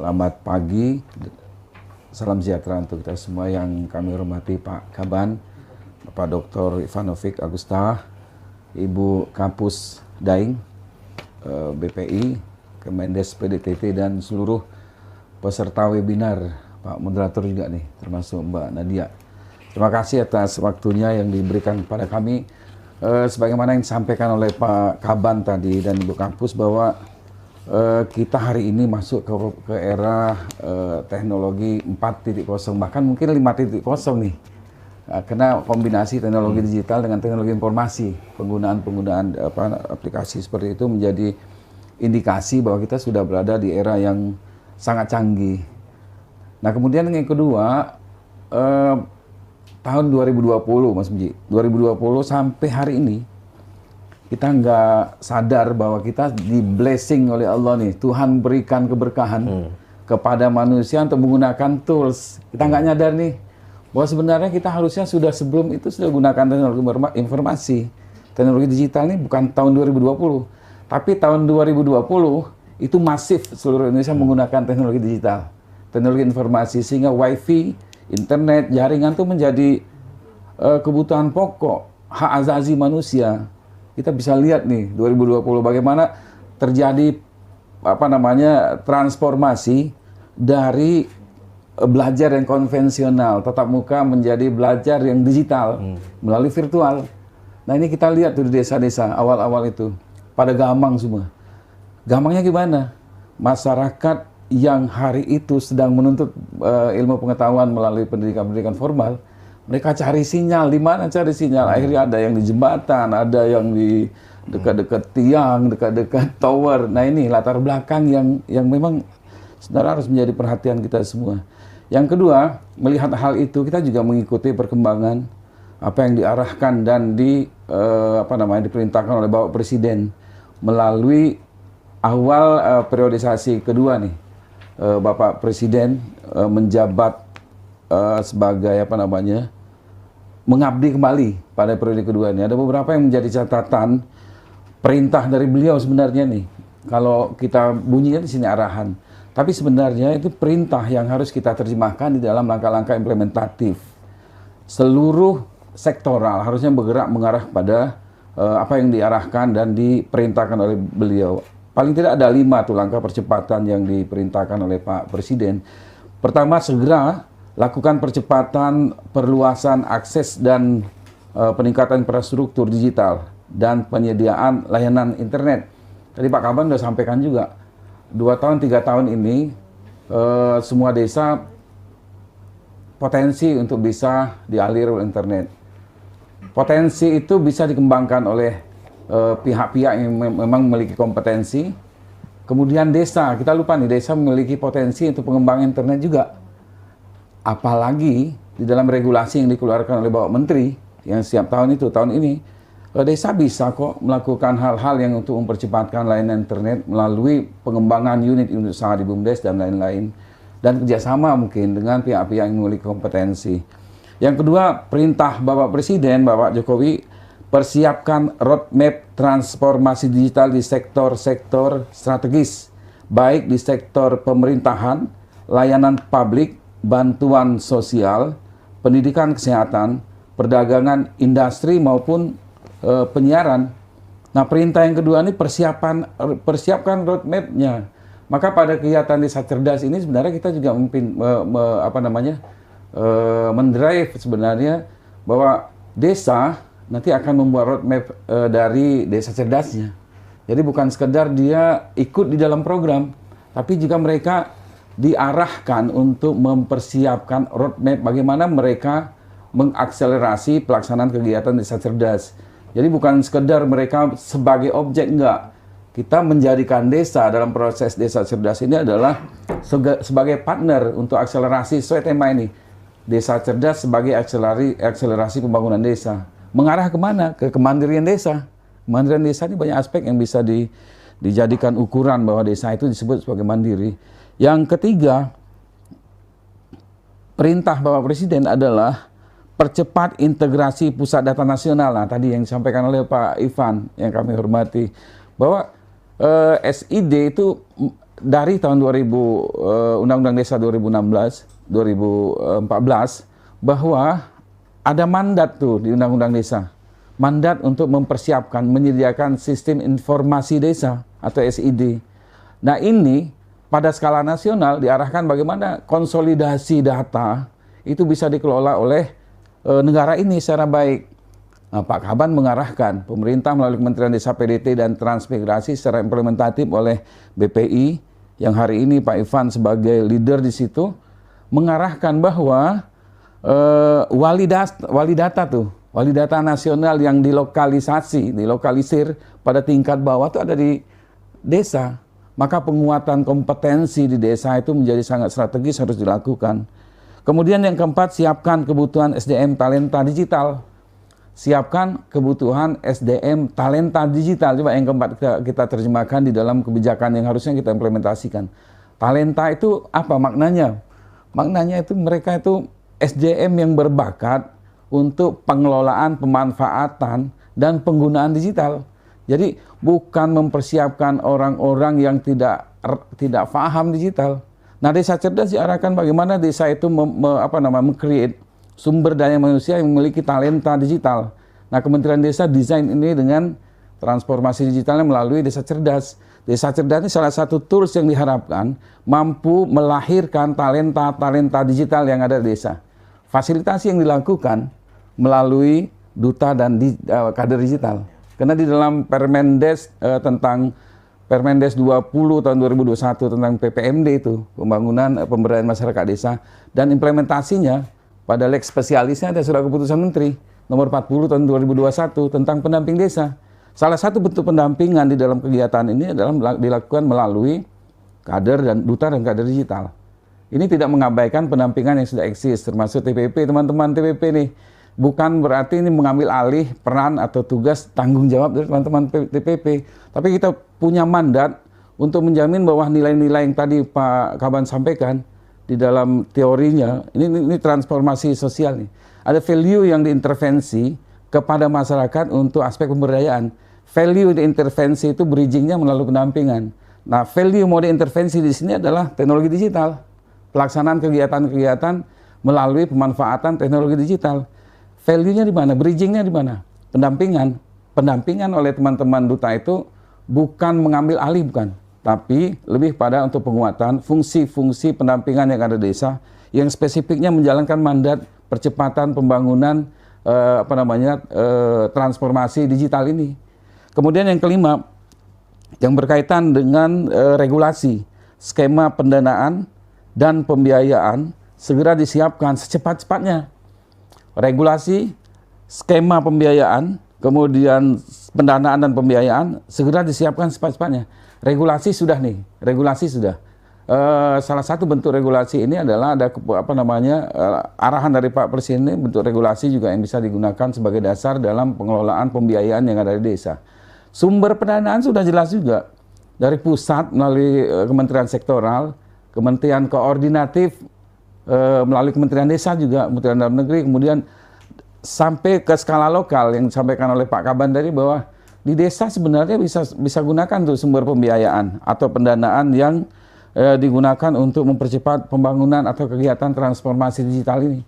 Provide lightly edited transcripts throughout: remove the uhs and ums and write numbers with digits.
Selamat pagi, salam sejahtera untuk kita semua yang kami hormati Pak Kaban, Bapak Dr. Ivanovic Agusta, Ibu Kapus Daing, BPI, Kemendes PDTT, dan seluruh peserta webinar, Pak Moderator juga nih, termasuk Mbak Nadia. Terima kasih atas waktunya yang diberikan kepada kami. Sebagaimana yang disampaikan oleh Pak Kaban tadi dan Ibu Kapus bahwa kita hari ini masuk ke era teknologi 4.0, bahkan mungkin 5.0 nih. Karena kombinasi teknologi digital dengan teknologi informasi, penggunaan aplikasi seperti itu menjadi indikasi bahwa kita sudah berada di era yang sangat canggih. Nah, kemudian yang kedua, tahun 2020, Mas Muji, 2020 sampai hari ini, kita nggak sadar bahwa kita di blessing oleh Allah nih. Tuhan berikan keberkahan kepada manusia untuk menggunakan tools. Kita nggak nyadar nih bahwa sebenarnya kita harusnya sebelum itu sudah gunakan teknologi informasi. Teknologi digital ini bukan tahun 2020, tapi tahun 2020 itu masif seluruh Indonesia menggunakan teknologi digital, teknologi informasi, sehingga wifi, internet, jaringan itu menjadi kebutuhan pokok, hak asasi manusia. Kita bisa lihat nih 2020 bagaimana terjadi transformasi dari belajar yang konvensional tatap muka menjadi belajar yang digital melalui virtual. Nah, ini kita lihat tuh di desa-desa awal-awal itu pada gamang semua. Gamangnya gimana? Masyarakat yang hari itu sedang menuntut ilmu pengetahuan melalui pendidikan formal, mereka cari sinyal. Di mana cari sinyal? Akhirnya ada yang di jembatan, ada yang di dekat-dekat tiang, dekat-dekat tower. Nah, ini latar belakang yang memang sebenarnya harus menjadi perhatian kita semua. Yang kedua, melihat hal itu, kita juga mengikuti perkembangan apa yang diarahkan dan diperintahkan oleh Bapak Presiden melalui awal periodisasi kedua nih. Bapak Presiden menjabat sebagai mengabdi kembali pada periode kedua ini. Ada beberapa yang menjadi catatan perintah dari beliau sebenarnya nih. Kalau kita bunyinya di sini arahan, tapi sebenarnya itu perintah yang harus kita terjemahkan di dalam langkah-langkah implementatif. Seluruh sektoral harusnya bergerak mengarah pada apa yang diarahkan dan diperintahkan oleh beliau. Paling tidak ada 5 tuh langkah percepatan yang diperintahkan oleh Pak Presiden. Pertama, segera lakukan percepatan perluasan akses dan peningkatan infrastruktur digital dan penyediaan layanan internet. Tadi Pak Kaban sudah sampaikan juga, 2 tahun, 3 tahun ini semua desa potensi untuk bisa dialir oleh internet. Potensi itu bisa dikembangkan oleh pihak-pihak yang memang memiliki kompetensi. Kemudian desa, kita lupa nih, desa memiliki potensi untuk pengembangan internet juga. Apalagi di dalam regulasi yang dikeluarkan oleh Bapak Menteri yang setiap tahun ini, desa bisa kok melakukan hal-hal yang untuk mempercepatkan layanan internet melalui pengembangan unit usaha di BUMDes dan lain-lain, dan kerjasama mungkin dengan pihak-pihak yang memiliki kompetensi. Yang kedua, perintah Bapak Presiden, Bapak Jokowi, persiapkan roadmap transformasi digital di sektor-sektor strategis, baik di sektor pemerintahan, layanan publik, bantuan sosial, pendidikan kesehatan, perdagangan, industri maupun penyiaran. Nah, perintah yang kedua ini persiapkan roadmap-nya. Maka pada kegiatan desa cerdas ini sebenarnya kita juga mendrive sebenarnya bahwa desa nanti akan membuat roadmap dari desa cerdasnya. Jadi bukan sekedar dia ikut di dalam program, tapi juga mereka diarahkan untuk mempersiapkan roadmap bagaimana mereka mengakselerasi pelaksanaan kegiatan desa cerdas. Jadi bukan sekedar mereka sebagai objek, enggak. Kita menjadikan desa dalam proses desa cerdas ini adalah sebagai partner untuk akselerasi sesuai tema ini. Desa cerdas sebagai akselerasi pembangunan desa. Mengarah kemana? Ke kemandirian desa. Kemandirian desa ini banyak aspek yang bisa dijadikan ukuran bahwa desa itu disebut sebagai mandiri. Yang ketiga, perintah Bapak Presiden adalah percepat integrasi pusat data nasional. Nah, tadi yang disampaikan oleh Pak Ivan yang kami hormati, bahwa SID itu dari tahun 2000 Undang-Undang Desa 2016, 2014 bahwa ada mandat tuh di Undang-Undang Desa. Mandat untuk mempersiapkan, menyediakan sistem informasi desa atau SID. Nah ini pada skala nasional diarahkan bagaimana konsolidasi data itu bisa dikelola oleh negara ini secara baik. Nah, Pak Kaban mengarahkan pemerintah melalui Kementerian Desa PDT dan Transmigrasi secara implementatif oleh BPI yang hari ini Pak Ivan sebagai leader di situ mengarahkan bahwa wali data nasional yang dilokalisir pada tingkat bawah itu ada di desa. Maka penguatan kompetensi di desa itu menjadi sangat strategis harus dilakukan. Kemudian yang keempat, siapkan kebutuhan SDM talenta digital. Siapkan kebutuhan SDM talenta digital. Coba yang keempat kita terjemahkan di dalam kebijakan yang harusnya kita implementasikan. Talenta itu apa maknanya? Maknanya itu mereka itu SDM yang berbakat untuk pengelolaan, pemanfaatan, dan penggunaan digital. Jadi bukan mempersiapkan orang-orang yang tidak paham digital. Nah, desa cerdas diarahkan bagaimana desa itu meng-create sumber daya manusia yang memiliki talenta digital. Nah, Kementerian Desa desain ini dengan transformasi digitalnya melalui desa cerdas. Desa cerdas ini salah satu tools yang diharapkan mampu melahirkan talenta digital yang ada di desa. Fasilitasi yang dilakukan melalui duta dan kader digital. Karena di dalam Permendes tentang Permendes 20 tahun 2021 tentang PPMD itu, pembangunan pemberdayaan masyarakat desa, dan implementasinya pada lex spesialisnya ada surat keputusan Menteri nomor 40 tahun 2021 tentang pendamping desa. Salah satu bentuk pendampingan di dalam kegiatan ini adalah dilakukan melalui kader dan duta dan kader digital. Ini tidak mengabaikan pendampingan yang sudah eksis, termasuk TPP, teman-teman TPP nih. Bukan berarti ini mengambil alih peran atau tugas tanggung jawab dari teman-teman TPP. Tapi kita punya mandat untuk menjamin bahwa nilai-nilai yang tadi Pak Kaban sampaikan di dalam teorinya, ini transformasi sosial nih. Ada value yang diintervensi kepada masyarakat untuk aspek pemberdayaan. Value diintervensi itu bridgingnya melalui pendampingan. Nah, value mau diintervensi di sini adalah teknologi digital. Pelaksanaan kegiatan-kegiatan melalui pemanfaatan teknologi digital. Value-nya di mana? Bridging-nya di mana? Pendampingan. Pendampingan oleh teman-teman duta itu bukan mengambil alih, bukan. Tapi lebih pada untuk penguatan fungsi-fungsi pendampingan yang ada di desa yang spesifiknya menjalankan mandat percepatan pembangunan transformasi digital ini. Kemudian yang kelima, yang berkaitan dengan regulasi, skema pendanaan dan pembiayaan segera disiapkan secepat-cepatnya. Regulasi, skema pembiayaan, kemudian pendanaan dan pembiayaan segera disiapkan secepat-cepatnya. Regulasi sudah nih, regulasi sudah. Salah satu bentuk regulasi ini adalah ada arahan dari Pak Presiden ini, bentuk regulasi juga yang bisa digunakan sebagai dasar dalam pengelolaan pembiayaan yang ada di desa. Sumber pendanaan sudah jelas juga dari pusat melalui kementerian sektoral, kementerian koordinatif melalui Kementerian Desa juga, Kementerian Dalam Negeri, kemudian sampai ke skala lokal yang disampaikan oleh Pak Kaban tadi bahwa di desa sebenarnya bisa gunakan tuh sumber pembiayaan atau pendanaan yang digunakan untuk mempercepat pembangunan atau kegiatan transformasi digital ini.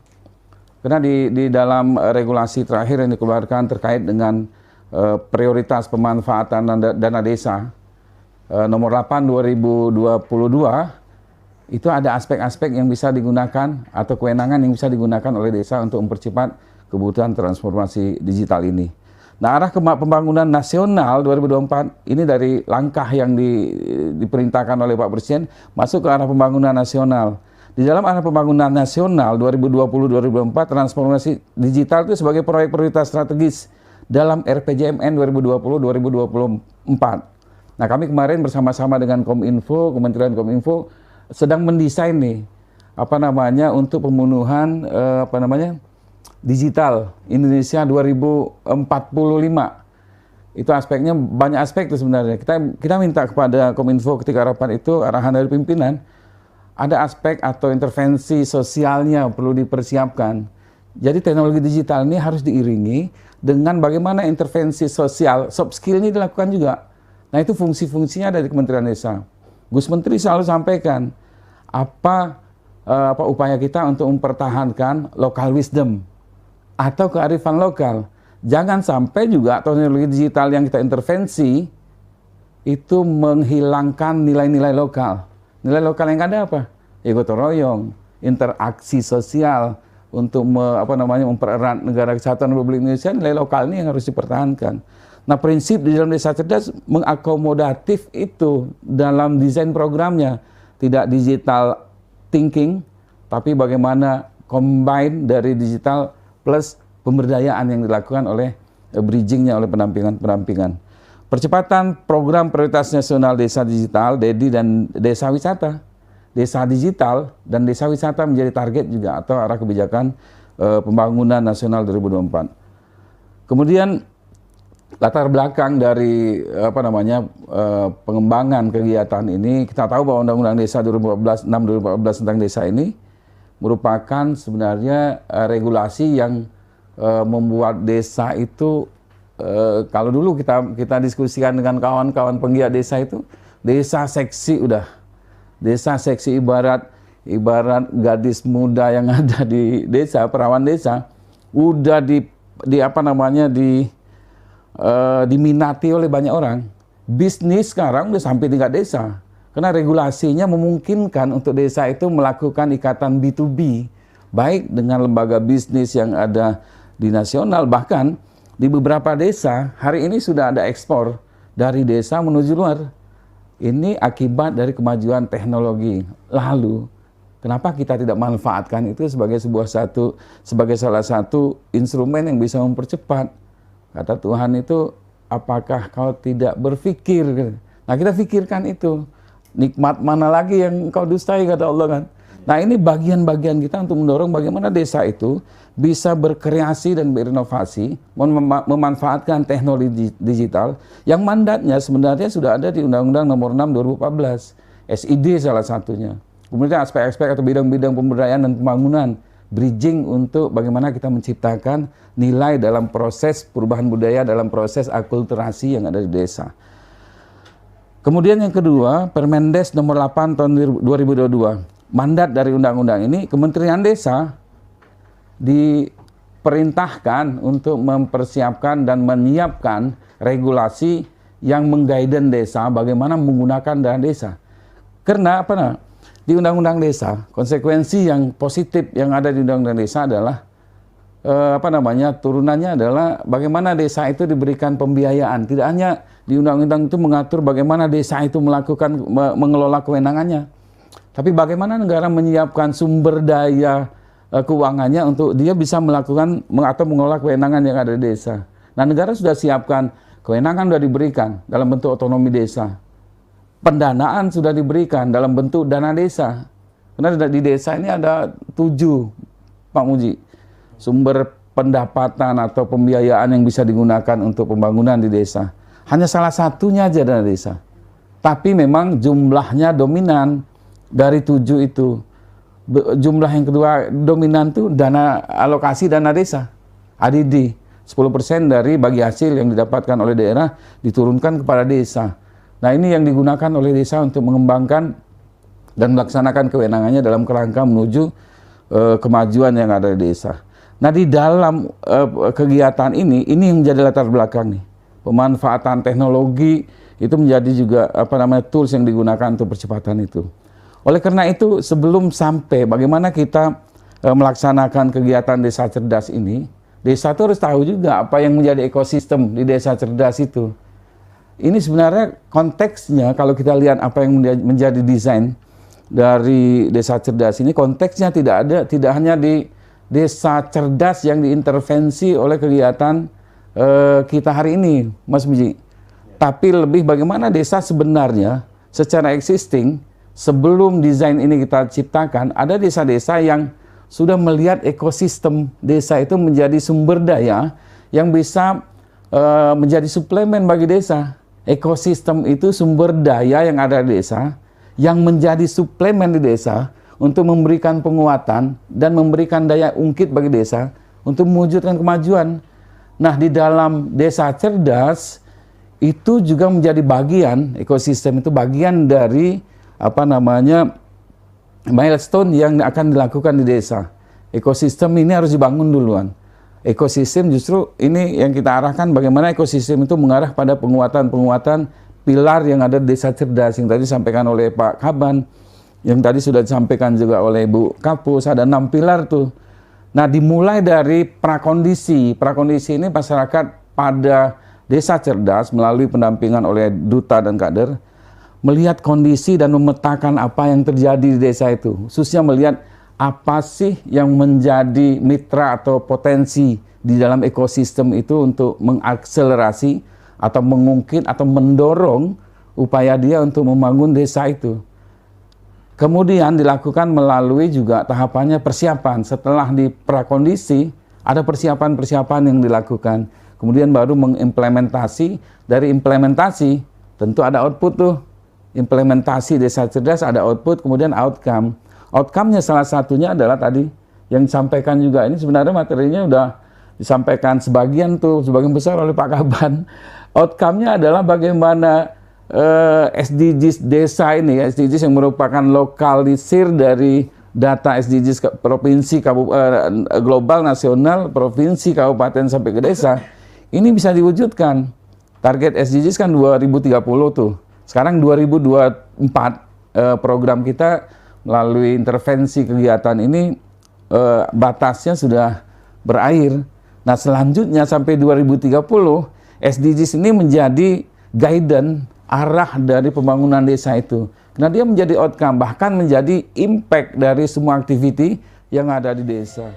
Karena di dalam regulasi terakhir yang dikeluarkan terkait dengan prioritas pemanfaatan dana desa nomor 8 2022 itu ada aspek-aspek yang bisa digunakan atau kewenangan yang bisa digunakan oleh desa untuk mempercepat kebutuhan transformasi digital ini. Nah, arah pembangunan nasional 2024 ini dari langkah yang diperintahkan oleh Pak Presiden masuk ke arah pembangunan nasional. Di dalam arah pembangunan nasional 2020-2024 transformasi digital itu sebagai proyek prioritas strategis dalam RPJMN 2020-2024. Nah, kami kemarin bersama-sama dengan Kominfo, Kementerian Kominfo sedang mendesain nih untuk pemenuhan digital Indonesia 2045. Itu aspeknya banyak aspek itu sebenarnya. Kita minta kepada Kominfo ketika rapat itu arahan dari pimpinan ada aspek atau intervensi sosialnya perlu dipersiapkan. Jadi teknologi digital ini harus diiringi dengan bagaimana intervensi sosial, soft skill ini dilakukan juga. Nah, itu fungsi-fungsinya dari Kementerian Desa. Gus Menteri selalu sampaikan apa upaya kita untuk mempertahankan local wisdom atau kearifan lokal. Jangan sampai juga teknologi digital yang kita intervensi itu menghilangkan nilai-nilai lokal. Nilai lokal yang ada apa? Ya gotong royong, interaksi sosial untuk mempererat negara kesatuan Republik Indonesia. Nilai lokal ini yang harus dipertahankan. Nah, prinsip di dalam desa cerdas mengakomodatif itu dalam desain programnya. Tidak digital thinking, tapi bagaimana combine dari digital plus pemberdayaan yang dilakukan oleh bridgingnya oleh pendampingan. Percepatan program prioritas nasional desa digital, DEDI dan desa wisata. Desa digital dan desa wisata menjadi target juga atau arah kebijakan pembangunan nasional 2024. Kemudian latar belakang dari pengembangan kegiatan ini, kita tahu bahwa Undang-Undang Desa 2014 tentang desa ini merupakan sebenarnya regulasi yang membuat desa itu kalau dulu kita diskusikan dengan kawan-kawan penggiat desa itu, desa seksi udah. Desa seksi ibarat gadis muda yang ada di desa, perawan desa udah diminati oleh banyak orang. Bisnis sekarang udah sampai tingkat desa. Karena regulasinya memungkinkan untuk desa itu melakukan ikatan B2B, baik dengan lembaga bisnis yang ada di nasional, bahkan di beberapa desa hari ini sudah ada ekspor dari desa menuju luar. Ini akibat dari kemajuan teknologi. Lalu, kenapa kita tidak manfaatkan itu sebagai salah satu instrumen yang bisa mempercepat? Kata Tuhan itu, apakah kau tidak berpikir? Nah, kita pikirkan itu. Nikmat mana lagi yang kau dustai, kata Allah kan. Nah, ini bagian-bagian kita untuk mendorong bagaimana desa itu bisa berkreasi dan berinovasi, memanfaatkan teknologi digital yang mandatnya sebenarnya sudah ada di Undang-Undang Nomor 6 2014, SID salah satunya. Kemudian aspek-aspek atau bidang-bidang pemberdayaan dan pembangunan, bridging untuk bagaimana kita menciptakan nilai dalam proses perubahan budaya, dalam proses akulturasi yang ada di desa. Kemudian yang kedua, Permendes Nomor 8 tahun 2022. Mandat dari undang-undang ini, Kementerian Desa diperintahkan untuk mempersiapkan dan menyiapkan regulasi yang mengguiden desa bagaimana menggunakan dana desa. Karena di Undang-Undang Desa, konsekuensi yang positif yang ada di Undang-Undang Desa adalah turunannya adalah bagaimana desa itu diberikan pembiayaan. Tidak hanya di undang-undang itu mengatur bagaimana desa itu mengelola kewenangannya, tapi bagaimana negara menyiapkan sumber daya keuangannya untuk dia bisa melakukan atau mengelola kewenangan yang ada di desa. Nah, negara sudah siapkan, kewenangan sudah diberikan dalam bentuk otonomi desa. Pendanaan sudah diberikan dalam bentuk dana desa. Karena di desa ini ada 7, Pak Muji, sumber pendapatan atau pembiayaan yang bisa digunakan untuk pembangunan di desa. Hanya salah satunya aja dana desa. Tapi memang jumlahnya dominan dari 7 itu. Jumlah yang kedua dominan itu dana alokasi dana desa, ADD. 10% dari bagi hasil yang didapatkan oleh daerah diturunkan kepada desa. Nah, ini yang digunakan oleh desa untuk mengembangkan dan melaksanakan kewenangannya dalam kerangka menuju kemajuan yang ada di desa. Nah, di dalam kegiatan ini yang menjadi latar belakang nih. Pemanfaatan teknologi itu menjadi juga tools yang digunakan untuk percepatan itu. Oleh karena itu, sebelum sampai bagaimana kita melaksanakan kegiatan desa cerdas ini, desa itu harus tahu juga apa yang menjadi ekosistem di desa cerdas itu. Ini sebenarnya konteksnya, kalau kita lihat apa yang menjadi desain dari desa cerdas ini, konteksnya tidak hanya di desa cerdas yang diintervensi oleh kegiatan kita hari ini, Mas Muji. Tapi lebih bagaimana desa sebenarnya secara existing, sebelum desain ini kita ciptakan, ada desa-desa yang sudah melihat ekosistem desa itu menjadi sumber daya yang bisa menjadi suplemen bagi desa. Ekosistem itu sumber daya yang ada di desa, yang menjadi suplemen di desa untuk memberikan penguatan dan memberikan daya ungkit bagi desa untuk mewujudkan kemajuan. Nah, di dalam desa cerdas itu juga menjadi bagian, ekosistem itu bagian dari milestone yang akan dilakukan di desa. Ekosistem ini harus dibangun duluan. Ekosistem justru ini yang kita arahkan, bagaimana ekosistem itu mengarah pada penguatan pilar yang ada di desa cerdas yang tadi disampaikan oleh Pak Kaban, yang tadi sudah disampaikan juga oleh Bu Kapus, ada 6 pilar tuh. Nah, dimulai dari prakondisi. Prakondisi ini masyarakat pada desa cerdas melalui pendampingan oleh duta dan kader melihat kondisi dan memetakan apa yang terjadi di desa itu. Khususnya melihat apa sih yang menjadi mitra atau potensi di dalam ekosistem itu untuk mengakselerasi atau mengungkit atau mendorong upaya dia untuk membangun desa itu. Kemudian dilakukan melalui juga tahapannya persiapan. Setelah di prakondisi, ada persiapan-persiapan yang dilakukan. Kemudian baru mengimplementasi. Dari implementasi, tentu ada output tuh. Implementasi desa cerdas ada output, kemudian outcome. Outcome-nya salah satunya adalah tadi yang disampaikan juga. Ini sebenarnya materinya udah disampaikan sebagian besar oleh Pak Kaban. Outcome-nya adalah bagaimana SDGs desa ini, SDGs yang merupakan lokalisir dari data SDGs provinsi, global, nasional, provinsi, kabupaten sampai ke desa, ini bisa diwujudkan. Target SDGs kan 2030 tuh. Sekarang 2024 program kita melalui intervensi kegiatan ini batasnya sudah berakhir. Nah, selanjutnya sampai 2030 SDGs ini menjadi guidance arah dari pembangunan desa itu. Karena dia menjadi outcome, bahkan menjadi impact dari semua aktiviti yang ada di desa.